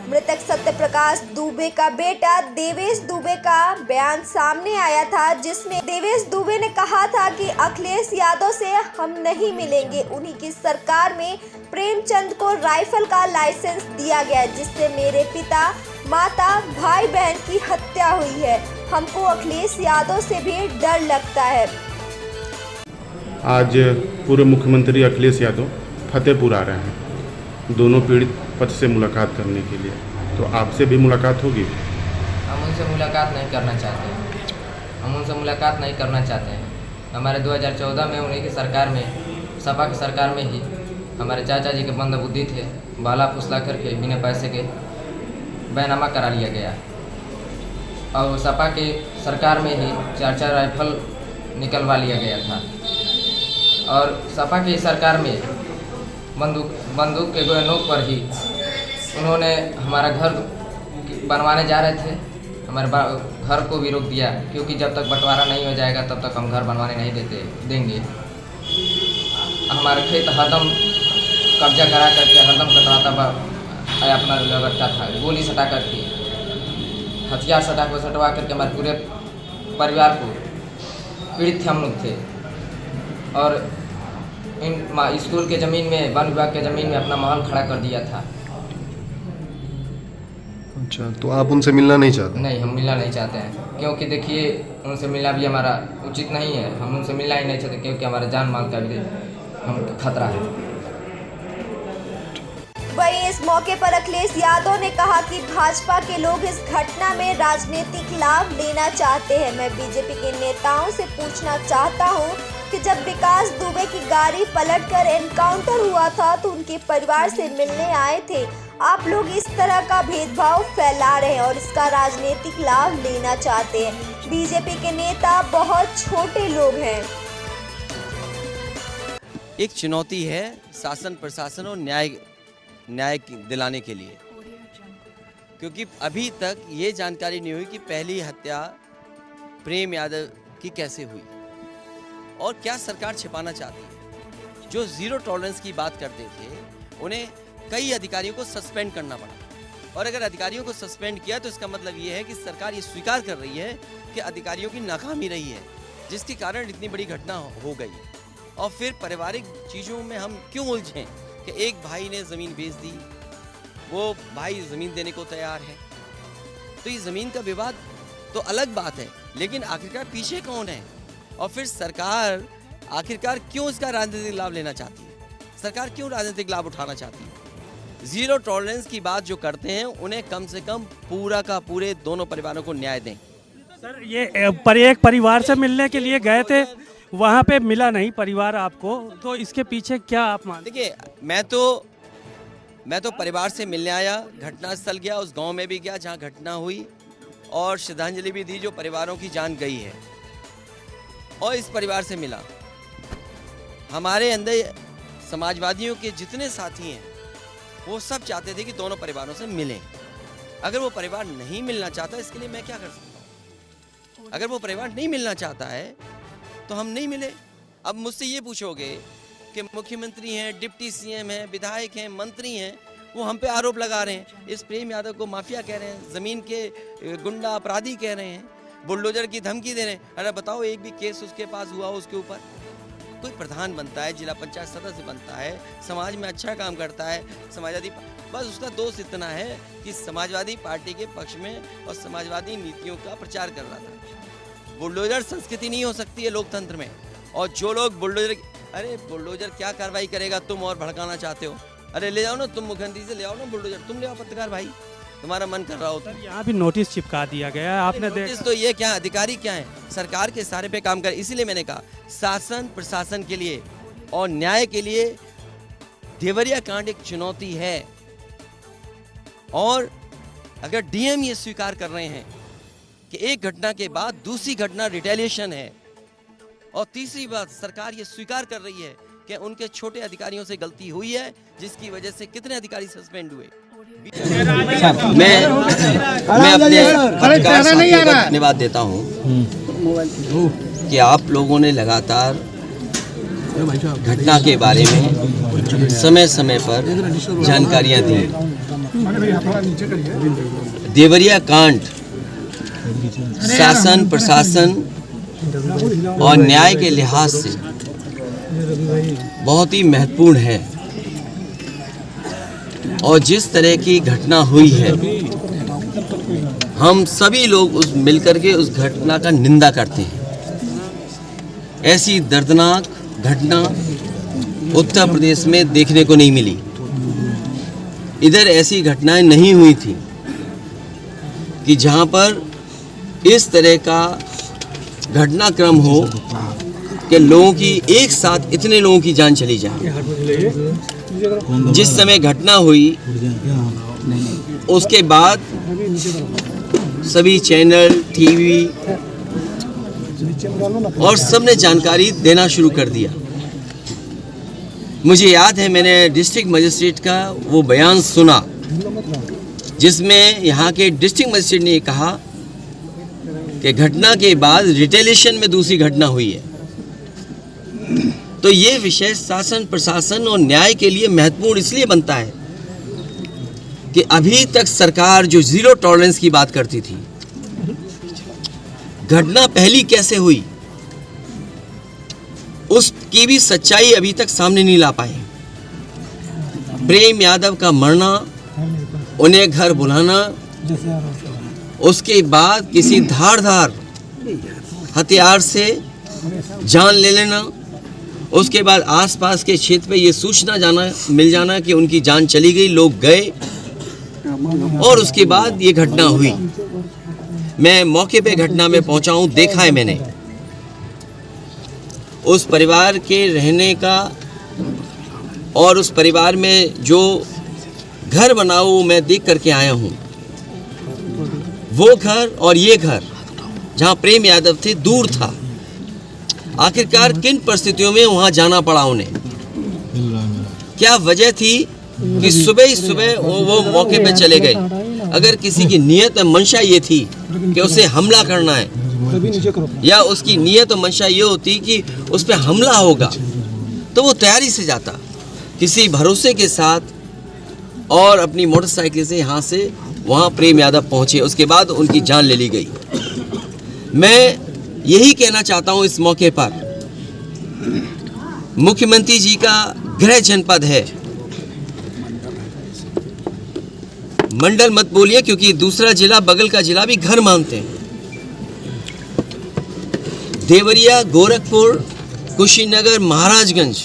मृतक सत्य प्रकाश दुबे का बेटा देवेश दुबे का बयान सामने आया था, जिसमें देवेश दुबे ने कहा था कि अखिलेश यादव से हम नहीं मिलेंगे। उन्हीं की सरकार में प्रेमचंद को राइफल का लाइसेंस दिया गया, जिससे मेरे पिता, माता, भाई बहन की हत्या हुई है। हमको अखिलेश यादव से भी डर लगता है। आज पूर्व मुख्यमंत्री अखिलेश यादव फतेहपुर आ रहे हैं दोनों पीड़ित पक्ष से मुलाकात करने के लिए, तो आपसे भी मुलाकात होगी? हम उनसे मुलाकात नहीं करना चाहते हैं, हम उनसे मुलाकात नहीं करना चाहते हैं। हमारे 2014 में उन्हीं की सरकार में, सपा की सरकार में ही हमारे चाचा जी के मंदबुद्धि थे, बाला फुसला करके बिना पैसे के बैनामा करा लिया गया और सपा की सरकार में ही 4-4 राइफल निकलवा लिया गया था और सपा की सरकार में बंदूक के नोक पर ही उन्होंने हमारा घर बनवाने जा रहे थे, हमारे घर को भी रोक दिया, क्योंकि जब तक बंटवारा नहीं हो जाएगा तब तक हम घर बनवाने नहीं देंगे। हमारे खेत हरदम कब्जा करा करके हरदम कटवाता अपना रखता था, गोली सटा करके, हथियार सटवा करके हमारे पूरे परिवार को पीड़ित थे हम लोग थे और इन स्कूल के ज़मीन में, वन विभाग के ज़मीन में अपना महल खड़ा कर दिया था। अच्छा, तो आप उनसे मिलना नहीं चाहते? नहीं, हम मिलना नहीं चाहते हैं, क्योंकि देखिए उनसे मिलना भी हमारा उचित नहीं है। हम उनसे मिलना ही नहीं चाहते क्योंकि हमारे जान माल का भी हम खतरा है। वहीं इस मौके पर अखिलेश यादव ने कहा कि भाजपा के लोग इस घटना में राजनीतिक लाभ लेना चाहते हैं। मैं बीजेपी के नेताओं से पूछना चाहता हूं कि जब विकास दुबे की गाड़ी पलटकर एनकाउंटर हुआ था तो उनके परिवार से मिलने आए थे। आप लोग इस तरह का भेदभाव फैला रहे हैं और इसका राजनीतिक लाभ लेना चाहते हैं। बीजेपी के नेता बहुत छोटे लोग हैं। एक चुनौती है शासन प्रशासन और न्याय दिलाने के लिए, क्योंकि अभी तक ये जानकारी नहीं हुई कि पहली हत्या प्रेम यादव की कैसे हुई और क्या सरकार छिपाना चाहती है। जो जीरो टॉलरेंस की बात करते थे उन्हें कई अधिकारियों को सस्पेंड करना पड़ा और अगर अधिकारियों को सस्पेंड किया तो इसका मतलब ये है कि सरकार ये स्वीकार कर रही है कि अधिकारियों की नाकामी रही है, जिसके कारण इतनी बड़ी घटना हो गई। और फिर पारिवारिक चीज़ों में हम क्यों उलझें कि एक भाई ने ज़मीन बेच दी, वो भाई ज़मीन देने को तैयार है, तो ये ज़मीन का विवाद तो अलग बात है, लेकिन आखिरकार पीछे कौन है और फिर सरकार आखिरकार क्यों इसका राजनीतिक लाभ लेना चाहती है, सरकार क्यों राजनीतिक लाभ उठाना चाहती है। जीरो टॉलरेंस की बात जो करते हैं उन्हें कम से कम पूरा का पूरे दोनों परिवारों को न्याय दें। सर ये एक परिवार से मिलने के लिए गए थे, वहाँ पे मिला नहीं परिवार आपको, तो इसके पीछे क्या आप मानते? देखिए मैं तो परिवार से मिलने आया, घटनास्थल गया, उस गांव में भी गया जहां घटना हुई और श्रद्धांजलि भी दी जो परिवारों की जान गई है और इस परिवार से मिला। हमारे अंदर समाजवादियों के जितने साथी हैं वो सब चाहते थे कि दोनों परिवारों से मिलें। अगर वो परिवार नहीं मिलना चाहता, इसके लिए मैं क्या कर सकता हूँ। अगर वो परिवार नहीं मिलना चाहता है तो हम नहीं मिले। अब मुझसे ये पूछोगे कि मुख्यमंत्री हैं, डिप्टी सीएम हैं, विधायक हैं, मंत्री हैं, वो हम पे आरोप लगा रहे हैं, इस प्रेम यादव को माफिया कह रहे हैं, ज़मीन के गुंडा अपराधी कह रहे हैं, बुलडोजर की धमकी दे रहे हैं। अरे बताओ एक भी केस उसके पास हुआ उसके ऊपर? कोई प्रधान बनता है, जिला पंचायत सदस्य बनता है, समाज में अच्छा काम करता है, समाजवादी, बस उसका दोष इतना है कि समाजवादी पार्टी के पक्ष में और समाजवादी नीतियों का प्रचार कर रहा था। बुलडोजर संस्कृति नहीं हो सकती है लोकतंत्र में। और जो लोग बुलडोजर, अरे बुलडोजर क्या कार्रवाई करेगा, तुम और भड़काना चाहते हो, अरे ले जाओ ना, तुम मुख्यमंत्री से ले आओ ना बुलडोजर, तुम ले आओ पत्रकार भाई, तुम्हारा मन कर रहा हो तो। यहाँ भी नोटिस चिपका दिया गया है, आपने देखा? तो ये क्या अधिकारी क्या है, सरकार के सारे पे काम कर। इसीलिए मैंने कहा शासन प्रशासन के लिए और न्याय के लिए देवरिया कांड एक चुनौती है। और अगर डीएम ये स्वीकार कर रहे हैं कि एक घटना के बाद दूसरी घटना रिटेलिएशन है, और तीसरी बात सरकार ये स्वीकार कर रही है कि उनके छोटे अधिकारियों से गलती हुई है, जिसकी वजह से कितने अधिकारी सस्पेंड हुए। मैं अपने पत्रकार साथियों का धन्यवाद देता हूं कि आप लोगों ने लगातार घटना के बारे में समय समय पर जानकारियां दी। देवरिया कांड शासन प्रशासन और न्याय के लिहाज से बहुत ही महत्वपूर्ण है, और जिस तरह की घटना हुई है हम सभी लोग मिलकर के उस घटना का निंदा करते हैं। ऐसी दर्दनाक घटना उत्तर प्रदेश में देखने को नहीं मिली। इधर ऐसी घटनाएं नहीं हुई थी कि जहां पर इस तरह का घटनाक्रम हो कि लोगों की एक साथ इतने लोगों की जान चली जाए। जिस समय घटना हुई उसके बाद सभी चैनल, टीवी और सबने जानकारी देना शुरू कर दिया। मुझे याद है मैंने डिस्ट्रिक्ट मजिस्ट्रेट का वो बयान सुना जिसमें यहाँ के डिस्ट्रिक्ट मजिस्ट्रेट ने कहा कि घटना के बाद रिटेलिएशन में दूसरी घटना हुई है। तो ये विषय शासन प्रशासन और न्याय के लिए महत्वपूर्ण इसलिए बनता है कि अभी तक सरकार जो जीरो टॉलरेंस की बात करती थी, घटना पहली कैसे हुई उसकी भी सच्चाई अभी तक सामने नहीं ला पाए। प्रेम यादव का मरना, उन्हें घर बुलाना, उसके बाद किसी धारदार हथियार से जान ले लेना, उसके बाद आसपास के क्षेत्र पे ये सूचना मिल जाना कि उनकी जान चली गई, लोग गए और उसके बाद ये घटना हुई। मैं मौके पे घटना में पहुंचा हूं, देखा है मैंने। उस परिवार के रहने का और उस परिवार में जो घर बना वो मैं देख करके आया हूं। वो घर और ये घर जहां प्रेम यादव थे दूर था। आखिरकार किन परिस्थितियों में वहां जाना पड़ा उन्हें? क्या वजह थी कि सुबह ही सुबह वो मौके पे चले गए? अगर किसी की नीयत और मंशा ये थी कि उसे हमला करना है या उसकी नीयत और मंशा ये होती कि उस पर हमला होगा तो वो तैयारी से जाता, किसी भरोसे के साथ, और अपनी मोटरसाइकिल से यहाँ से वहाँ प्रेम यादव पहुँचे। उसके बाद उनकी जान ले ली गई। मैं यही कहना चाहता हूँ इस मौके पर, मुख्यमंत्री जी का गृह जनपद है, मंडल मत बोलिए क्योंकि दूसरा जिला बगल का जिला भी घर मानते हैं। देवरिया, गोरखपुर, कुशीनगर, महाराजगंज,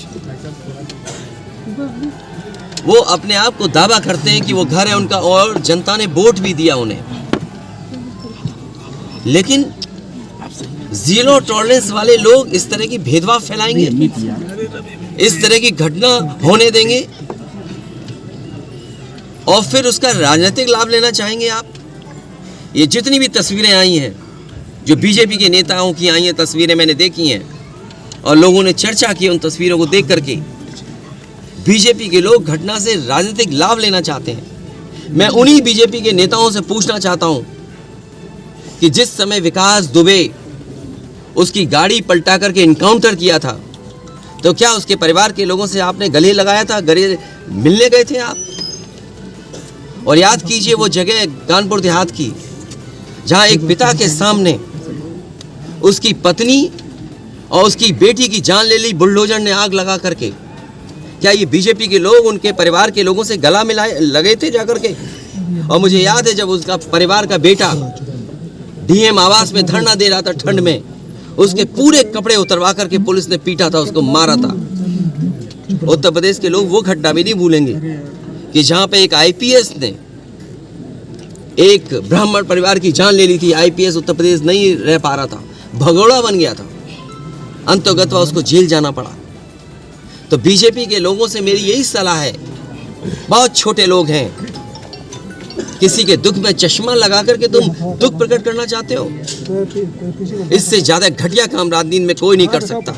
वो अपने आप को दावा करते हैं कि वो घर है उनका और जनता ने वोट भी दिया उन्हें। लेकिन जीरो टॉलरेंस वाले लोग इस तरह की भेदभाव फैलाएंगे, इस तरह की घटना होने देंगे और फिर उसका राजनीतिक लाभ लेना चाहेंगे आप। ये जितनी भी तस्वीरें आई हैं, जो बीजेपी के नेताओं की आई हैं तस्वीरें मैंने देखी हैं और लोगों ने चर्चा की उन तस्वीरों को देख करके, बीजेपी के लोग घटना से राजनीतिक लाभ लेना चाहते हैं। मैं उन्हीं बीजेपी के नेताओं से पूछना चाहता हूं कि जिस समय विकास दुबे उसकी गाड़ी पलटा करके इनकाउंटर किया था तो क्या उसके परिवार के लोगों से आपने गले लगाया था, गले मिलने गए थे आप? और याद कीजिए वो जगह कानपुर देहात की जहां एक पिता के सामने उसकी पत्नी और उसकी बेटी की जान ले ली बुलडोजर ने आग लगा करके। क्या ये बीजेपी के लोग उनके परिवार के लोगों से गला मिलाए लगे थे जाकर के? और मुझे याद है जब उसका परिवार का बेटा डीएम आवास में धरना दे रहा था ठंड में, उसके पूरे कपड़े उतरवा करके पुलिस ने पीटा था, उसको मारा था। उत्तर प्रदेश के लोग वो घटना भी नहीं भूलेंगे कि जहां पे एक आईपीएस ने एक ब्राह्मण परिवार की जान ले ली थी। आईपीएस उत्तर प्रदेश नहीं रह पा रहा था, भगोड़ा बन गया था, अंततः उसको जेल जाना पड़ा। तो बीजेपी के लोगों से मेरी यही सलाह है, बहुत छोटे लोग हैं, किसी के दुख में चश्मा लगा करके तुम दुख प्रकट करना चाहते हो? इससे ज्यादा घटिया काम राजनीति में कोई नहीं कर सकता।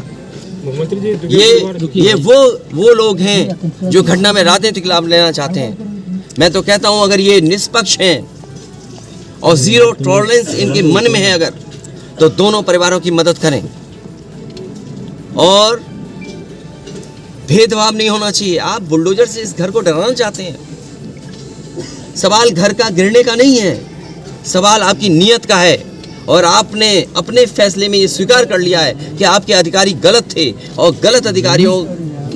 ये वो लोग हैं जो घटना में राजनीतिक लाभ लेना चाहते हैं। मैं तो कहता हूं अगर ये निष्पक्ष हैं और जीरो टॉलरेंस इनके मन में है अगर, तो दोनों परिवारों की मदद करें और भेदभाव नहीं होना चाहिए। आप बुलडोजर से इस घर को डराना चाहते हैं। सवाल घर का गिरने का नहीं है, सवाल आपकी नीयत का है और आपने अपने फैसले में ये स्वीकार कर लिया है कि आपके अधिकारी गलत थे और गलत अधिकारियों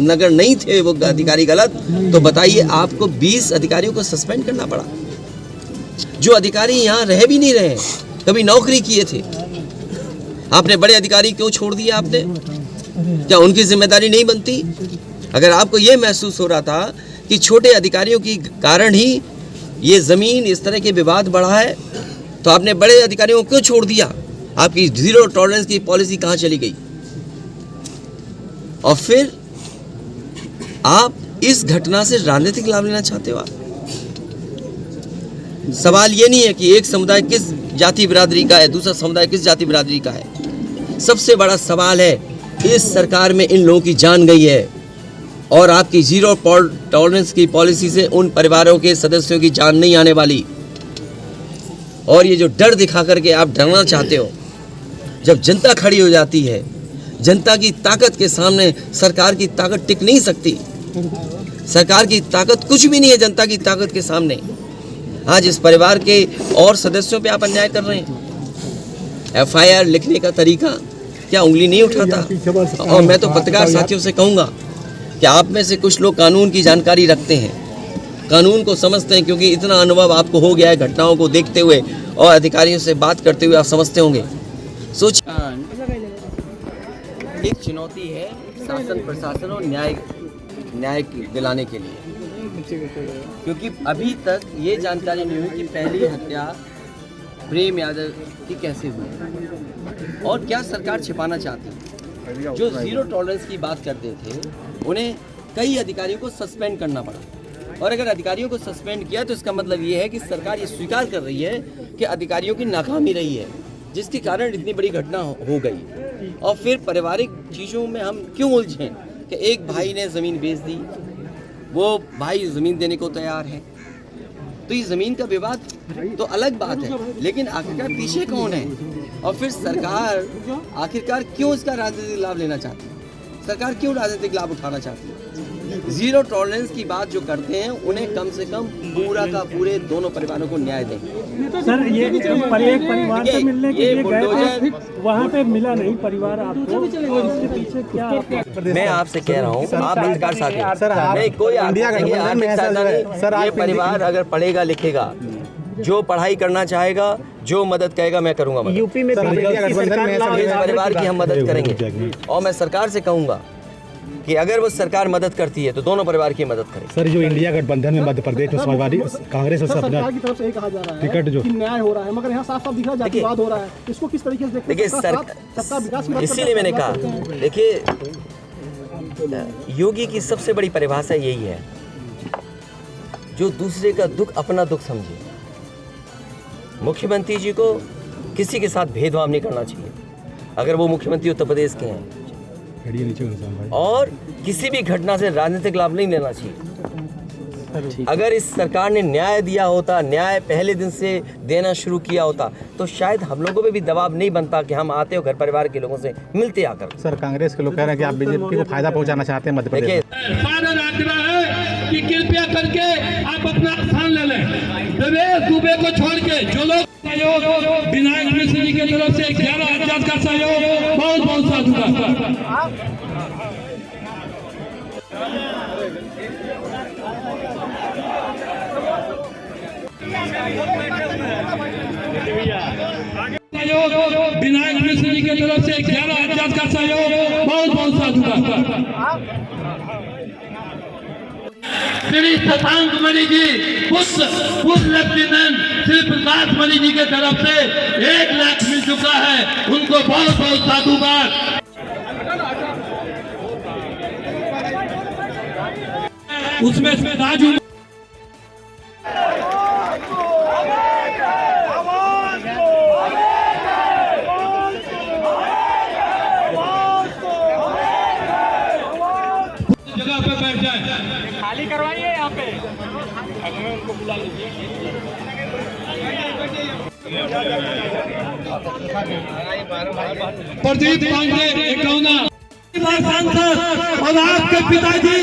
नगर नहीं थे वो अधिकारी गलत, तो बताइए आपको 20 अधिकारियों को सस्पेंड करना पड़ा। जो अधिकारी यहाँ रह भी नहीं रहे, कभी नौकरी किए थे, आपने बड़े अधिकारी क्यों छोड़ दिए? आपने क्या उनकी जिम्मेदारी नहीं बनती? अगर आपको ये महसूस हो रहा था कि छोटे अधिकारियों के कारण ही ये ज़मीन इस तरह के विवाद बढ़ा है, तो आपने बड़े अधिकारियों को क्यों छोड़ दिया? आपकी जीरो टॉलरेंस की पॉलिसी कहाँ चली गई? और फिर आप इस घटना से राजनीतिक लाभ लेना चाहते हो। आप सवाल ये नहीं है कि एक समुदाय किस जाति बिरादरी का है, दूसरा समुदाय किस जाति बिरादरी का है। सबसे बड़ा सवाल है इस सरकार में इन लोगों की जान गई है और आपकी जीरो टॉलरेंस की पॉलिसी से उन परिवारों के सदस्यों की जान नहीं आने वाली। और ये जो डर दिखा करके आप डरना चाहते हो, जब जनता खड़ी हो जाती है, जनता की ताकत के सामने सरकार की ताकत टिक नहीं सकती। सरकार की ताकत कुछ भी नहीं है जनता की ताकत के सामने। आज इस परिवार के और सदस्यों पे आप अन्याय कर रहे हैं। FIR लिखने का तरीका क्या उंगली नहीं उठाता? और मैं तो पत्रकार साथियों से कहूँगा कि आप में से कुछ लोग कानून की जानकारी रखते हैं, कानून को समझते हैं, क्योंकि इतना अनुभव आपको हो गया है घटनाओं को देखते हुए और अधिकारियों से बात करते हुए, आप समझते होंगे। सोच एक चुनौती है शासन प्रशासन और न्याय दिलाने के लिए, क्योंकि अभी तक ये जानकारी नहीं हुई कि पहली हत्या प्रेम यादव की कैसे हुई और क्या सरकार छिपाना चाहती है। जो जीरो टॉलरेंस की बात करते थे उन्हें कई अधिकारियों को सस्पेंड करना पड़ा, और अगर अधिकारियों को सस्पेंड किया तो इसका मतलब ये है कि सरकार ये स्वीकार कर रही है कि अधिकारियों की नाकामी रही है, जिसके कारण इतनी बड़ी घटना हो गई। और फिर पारिवारिक चीज़ों में हम क्यों उलझें कि एक भाई ने ज़मीन बेच दी, वो भाई ज़मीन देने को तैयार है, तो ये ज़मीन का विवाद तो अलग बात है, लेकिन आखिरकार पीछे कौन है? और फिर सरकार आखिरकार क्यों इसका राजनीतिक लाभ लेना चाहती है? सरकार क्यों राजनीतिक लाभ उठाना चाहती है? जीरो टॉलरेंस की बात जो करते हैं उन्हें कम से कम पूरा का पूरे दोनों परिवारों को न्याय दें। सर ये एक परिवार से मिलने के लिए गए थे, वहाँ पे मिला नहीं परिवार आपको, तो इसके पीछे क्या? मैं आपसे कह रहा हूँ, आप पत्रकार साथी, मैं कोई ये परिवार अगर पढ़ेगा लिखेगा, जो पढ़ाई करना चाहेगा, जो मदद कहेगा मैं करूँगा। यूपी में परिवार की हम मदद करेंगे और मैं सरकार से कहूँगा कि अगर वो सरकार मदद करती है तो दोनों परिवार की मदद करें। सर जो इंडिया गठबंधन में मध्य प्रदेश में समाजवादी कांग्रेस और सरकार की तरफ से कहा जा रहा है टिकट जो न्याय हो रहा है, मगर यहाँ साफ साफ दिख रहा है जातिवाद हो रहा है, इसको किस तरीके से देखते हैं? इसीलिए मैंने कहा, देखिए योगी की सबसे बड़ी परिभाषा यही है, जो दूसरे का दुख अपना दुख समझे। मुख्यमंत्री जी को किसी के साथ भेदभाव नहीं करना चाहिए अगर वो मुख्यमंत्री उत्तर प्रदेश के हैं, और किसी भी घटना से राजनीतिक लाभ नहीं लेना चाहिए। अगर इस सरकार ने न्याय दिया होता, न्याय पहले दिन से देना शुरू किया होता, तो शायद हम लोगों पे भी दबाव नहीं बनता कि हम आते हो घर परिवार के लोगों से मिलते आकर। सर कांग्रेस के लोग कह रहे हैं कि आप बीजेपी को फायदा पहुंचाना चाहते हैं मध्य प्रदेश। कि कृपया करके आप अपना स्थान ले लें, प्रवेश दुबे को छोड़ के जो लोग सहयोग विनायक मिश्र जी की तरफ से 11,000 का सहयोग, बहुत बहुत साधुवाद। विनायक मिश्र जी की तरफ से 11,000 का सहयोग, बहुत बहुत साधुवाद। श्री शशांक मणि जी पुत्र लेफ्टिनेंट श्री प्रकाश मणि जी के तरफ से 1 लाख मिल चुका है, उनको बहुत बहुत साधुवाद। उसमें से राजू प्रदीप पांडे 51 सांसद और आपके पिताजी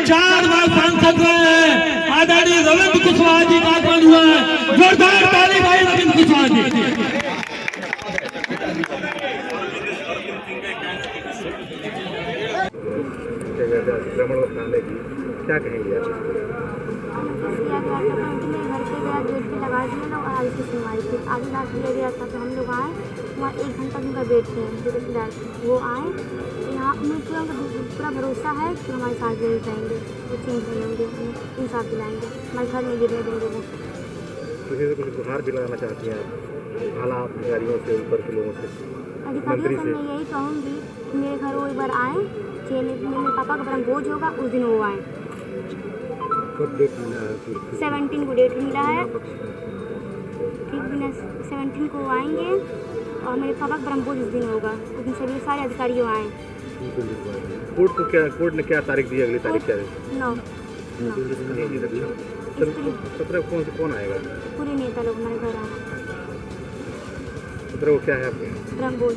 4 बार सांसद रहे हैं। आदरणीय रविंद्र कुशवाहा जी का आगमन हुआ है। जोरदार ताली भाई रविंद्र कुशवाहा जी। अतिक्रमण उठाने की क्या कहेंगे आप? आगे रात दिया गया था तो हम लोग आए वहाँ 1 घंटा उनका वेट किए रिश्तेदार वो आए तो यहाँ हमें पूरा भरोसा है कि हमारे साथ जरूर जाएंगे वो चेंज करेंगे इंसाफ दिलाएंगे हमारे घर में गिरने देंगे वो। किसी से कुछ गुहार भी लगाना चाहती हैं आप आला अधिकारियों से ऊपर के लोगों से? अधिकारियों से मैं यही कहूँगी कि मेरे घर वो एक बार आए मेरे पापा का बड़ा बोझ होगा उस दिन वो आए। कब डेट मिला है? 17 को डेट मिला है ठीक बिना 17 को आएंगे और मेरे पापा का ब्रह्मभोज उस दिन होगा उस दिन सभी सारे अधिकारी आए। कोर्ट ने क्या तारीख दी? अगली तारीख क्या है? 9। 17 कौन आएगा? पूरे नेता लोग हमारे घर आए। 17 को क्या है आपके? ब्रह्मभोज।